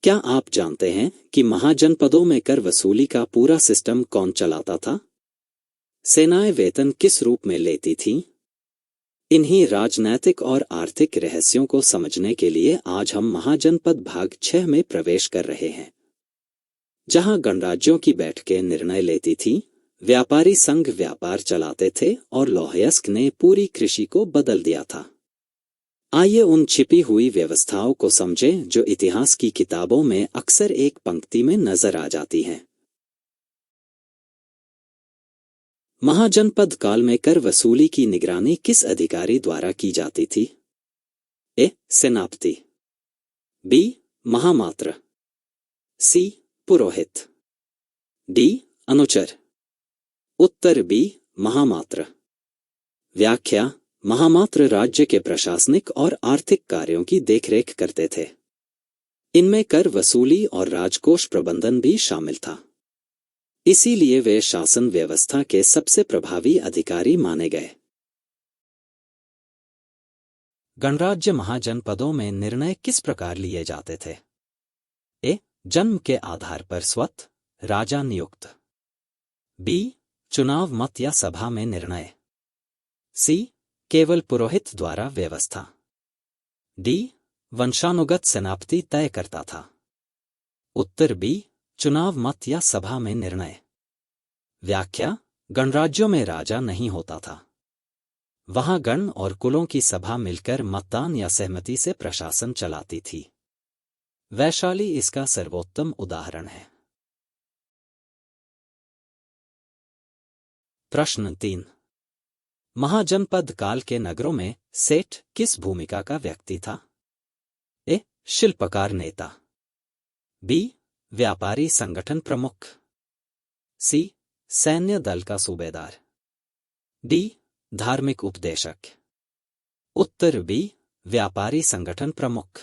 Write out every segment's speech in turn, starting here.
क्या आप जानते हैं कि महाजनपदों में कर वसूली का पूरा सिस्टम कौन चलाता था? सेनाएं वेतन किस रूप में लेती थीं? इन्हीं राजनैतिक और आर्थिक रहस्यों को समझने के लिए आज हम महाजनपद भाग 6 में प्रवेश कर रहे हैं, जहां गणराज्यों की बैठकें निर्णय लेती थीं, व्यापारी संघ व्यापार चलाते थे और लौहयस्क ने पूरी कृषि को बदल दिया था। आइए उन छिपी हुई व्यवस्थाओं को समझें जो इतिहास की किताबों में अक्सर एक पंक्ति में नजर आ जाती हैं। महाजनपद काल में कर वसूली की निगरानी किस अधिकारी द्वारा की जाती थी? ए. सेनापति, बी. महामात्र, सी. पुरोहित, डी. अनुचर। उत्तर बी. महामात्र। व्याख्या: महामात्र राज्य के प्रशासनिक और आर्थिक कार्यों की देखरेख करते थे। इनमें कर वसूली और राजकोष प्रबंधन भी शामिल था। इसीलिए वे शासन व्यवस्था के सबसे प्रभावी अधिकारी माने गए। गणराज्य महाजनपदों में निर्णय किस प्रकार लिए जाते थे? ए. जन्म के आधार पर स्वतः राजा नियुक्त, बी. चुनाव मत या सभा में निर्णय, सी. केवल पुरोहित द्वारा व्यवस्था, डी. वंशानुगत सेनापति तय करता था। उत्तर बी. चुनाव मत या सभा में निर्णय। व्याख्या: गणराज्यों में राजा नहीं होता था। वहां गण और कुलों की सभा मिलकर मतदान या सहमति से प्रशासन चलाती थी। वैशाली इसका सर्वोत्तम उदाहरण है। प्रश्न 3। महाजनपद काल के नगरों में सेठ किस भूमिका का व्यक्ति था? ए. शिल्पकार नेता, बी. व्यापारी संगठन प्रमुख, सी. सैन्य दल का सूबेदार, डी. धार्मिक उपदेशक। उत्तर बी. व्यापारी संगठन प्रमुख।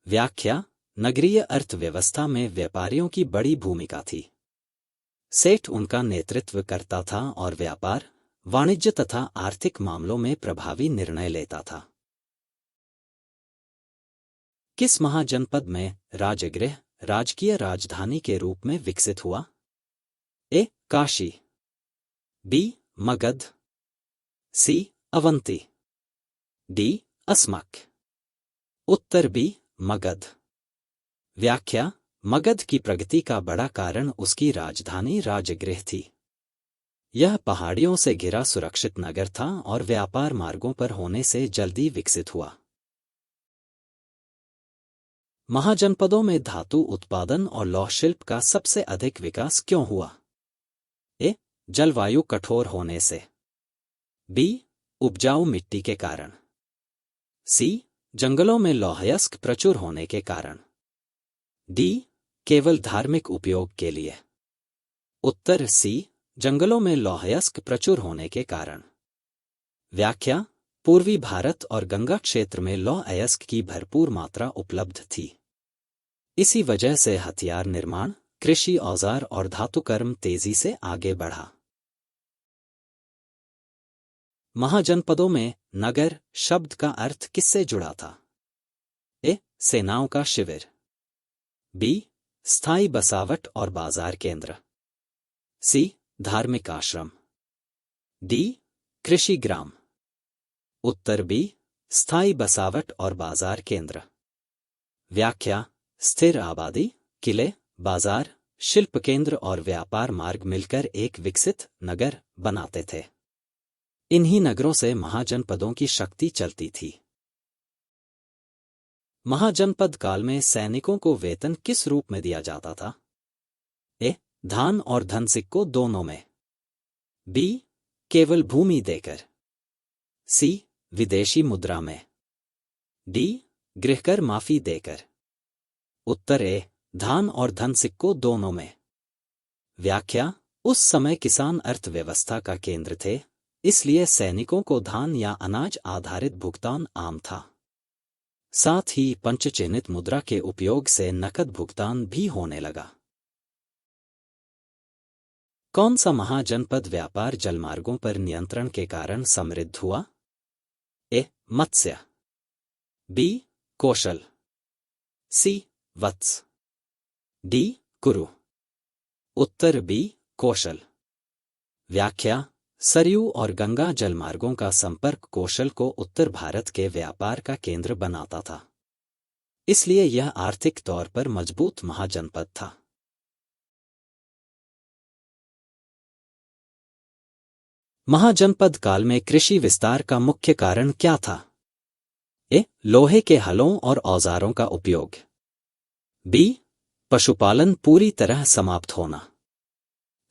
व्याख्या: नगरीय अर्थव्यवस्था में व्यापारियों की बड़ी भूमिका थी। सेठ उनका नेतृत्व करता था और व्यापार, वाणिज्य तथा आर्थिक मामलों में प्रभावी निर्णय लेता था। किस महाजनपद में राजगृह राजकीय राजधानी के रूप में विकसित हुआ? ए. काशी, बी. मगध, सी. अवंती, डी. अस्मक। उत्तर बी. मगध। व्याख्या: मगध की प्रगति का बड़ा कारण उसकी राजधानी राजगृह थी। यह पहाड़ियों से घिरा सुरक्षित नगर था और व्यापार मार्गों पर होने से जल्दी विकसित हुआ। महाजनपदों में धातु उत्पादन और लौह शिल्प का सबसे अधिक विकास क्यों हुआ? ए. जलवायु कठोर होने से, बी. उपजाऊ मिट्टी के कारण, सी. जंगलों में लौहयस्क प्रचुर होने के कारण, डी. केवल धार्मिक उपयोग के लिए। उत्तर सी. जंगलों में लौहयस्क प्रचुर होने के कारण। व्याख्या: पूर्वी भारत और गंगा क्षेत्र में लौह अयस्क की भरपूर मात्रा उपलब्ध थी। इसी वजह से हथियार निर्माण, कृषि औजार और धातुकर्म तेजी से आगे बढ़ा। महाजनपदों में नगर शब्द का अर्थ किससे जुड़ा था? ए. सेनाओं का शिविर, बी. स्थायी बसावट और बाजार केंद्र, सी. धार्मिक आश्रम, डी. कृषि ग्राम। उत्तर बी. स्थायी बसावट और बाजार केंद्र। व्याख्या: स्थिर आबादी, किले, बाजार, शिल्प केंद्र और व्यापार मार्ग मिलकर एक विकसित नगर बनाते थे। इन्हीं नगरों से महाजनपदों की शक्ति चलती थी। महाजनपद काल में सैनिकों को वेतन किस रूप में दिया जाता था? ए. धान और धन सिक्कों दोनों में, बी. केवल भूमि देकर, सी. विदेशी मुद्रा में, डी. गृहकर माफी देकर। उत्तर ए. धान और धन सिक्कों दोनों में। व्याख्या: उस समय किसान अर्थव्यवस्था का केंद्र थे, इसलिए सैनिकों को धान या अनाज आधारित भुगतान आम था। साथ ही पंचचिह्नित मुद्रा के उपयोग से नकद भुगतान भी होने लगा। कौन सा महाजनपद व्यापार जलमार्गों पर नियंत्रण के कारण समृद्ध हुआ? ए. मत्स्य, बी. कौशल, सी. वत्स। डी कुरु। उत्तर बी कौशल। व्याख्या, सरयू और गंगा जलमार्गों का संपर्क कौशल को उत्तर भारत के व्यापार का केंद्र बनाता था, इसलिए यह आर्थिक तौर पर मजबूत महाजनपद था। महाजनपद काल में कृषि विस्तार का मुख्य कारण क्या था? ए. लोहे के हलों और औजारों का उपयोग। बी. पशुपालन पूरी तरह समाप्त होना।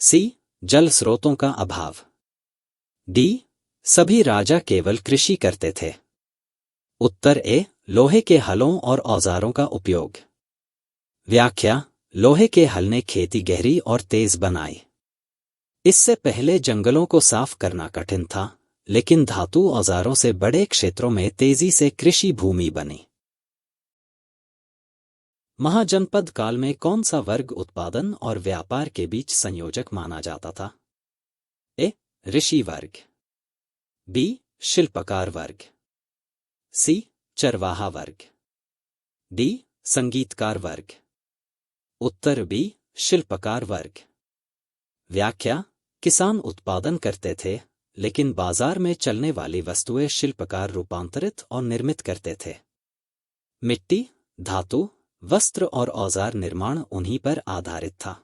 सी. जल स्रोतों का अभाव। डी. सभी राजा केवल कृषि करते थे। उत्तर ए. लोहे के हलों और औजारों का उपयोग। व्याख्या, लोहे के हल ने खेती गहरी और तेज बनाई। इससे पहले जंगलों को साफ करना कठिन था, लेकिन धातु औजारों से बड़े क्षेत्रों में तेजी से कृषि भूमि बनी। महाजनपद काल में कौन सा वर्ग उत्पादन और व्यापार के बीच संयोजक माना जाता था? ए. ऋषि वर्ग। बी. शिल्पकार वर्ग। सी. चरवाहा वर्ग। डी. संगीतकार वर्ग। उत्तर बी. शिल्पकार वर्ग। व्याख्या, किसान उत्पादन करते थे, लेकिन बाजार में चलने वाली वस्तुएं शिल्पकार रूपांतरित और निर्मित करते थे। मिट्टी, धातु, वस्त्र और औजार निर्माण उन्हीं पर आधारित था,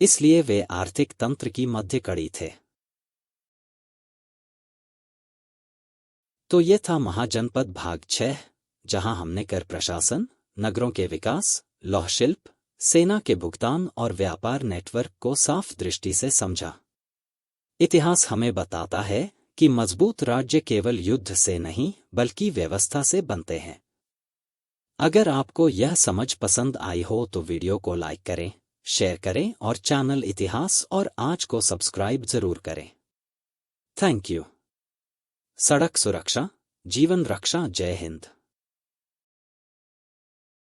इसलिए वे आर्थिक तंत्र की मध्य कड़ी थे। तो ये था महाजनपद भाग 6, जहां हमने कर प्रशासन, नगरों के विकास, लौह शिल्प, सेना के भुगतान और व्यापार नेटवर्क को साफ दृष्टि से समझा। इतिहास हमें बताता है कि मजबूत राज्य केवल युद्ध से नहीं बल्कि व्यवस्था से बनते हैं। अगर आपको यह समझ पसंद आई हो तो वीडियो को लाइक करें, शेयर करें और चैनल इतिहास और आज को सब्सक्राइब जरूर करें। Thank you. सड़क सुरक्षा, जीवन रक्षा। जय हिंद।